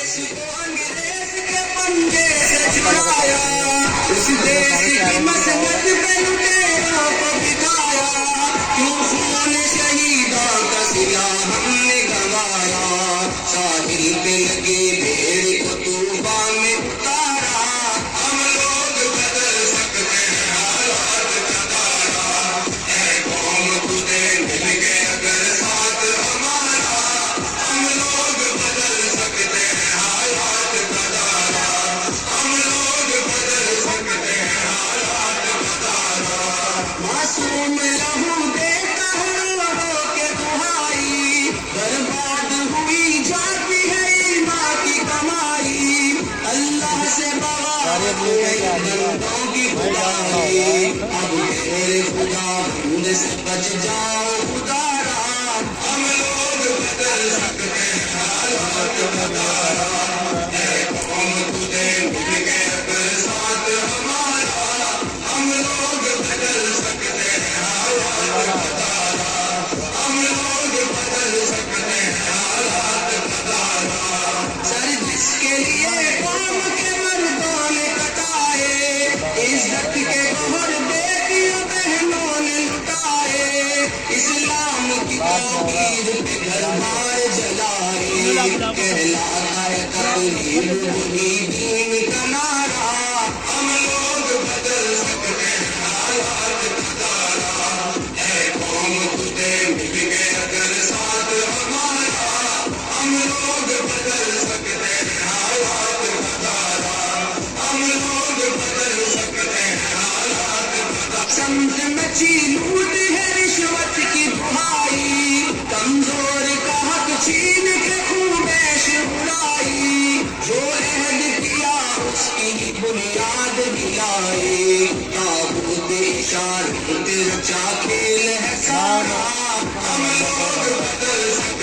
देश को अंग्रेज के पंजे से छुड़ाया, उस देश की मसनत पे लुटेरों को बिठाया, क्यों खून शहीदों का सिला हमने गंवाया, साहिल पे लगे भेड़ को तूफान में उतारा, हम लोग बदल सकते हैं हालात का तारा, ऐ कौम तुझे मिल गए अगर साथ हमारा, हम लोग बदल सकते हैं हालात का तारा, हम लोग बदल सकते हैं हालात का तारा। मासूम लहू देता हो के दुहाई, बर्बाद हुई जाती है माँ की कमाई, अल्लाह से बगावत बंदों की खुदाई, अब तेरे खुदा बंद से बच जाओ खुदारा, हम लोग बदल सकते हैं हालात का तारा, ऐ कौम तुझे मिल गए अगर साथ हमारा, हम लोग बदल सकते हैं हालात का तारा, हम लोग बदल सकते हैं हालात का तारा। सर जिसके लिए कौम के मर्दों ने कटाए, इज्जत के गौहर बेटियों बहनों ने लुटाए, इस्लाम की तौहीद पे घर बार जलाए, कहलाता है तकलीफ वही दीन का नारा, हम लोग बदल सकते हैं हालात का तारा, ऐ कौम तुझे मिल गए अगर साथ हमारा, हम लोग बदल सकते हैं हालात का तारा, हम लोग बदल सकते हैं हालात का तारा। समझ मची लूट है रिश्वत की दुहाई, कमजोर का हक छीन के खूबेश उड़ाई, जो अहद किया उसकी बुनियाद गिराई, ताबूत इशारे रचा खेल है सारा, हम लोग बदल सकते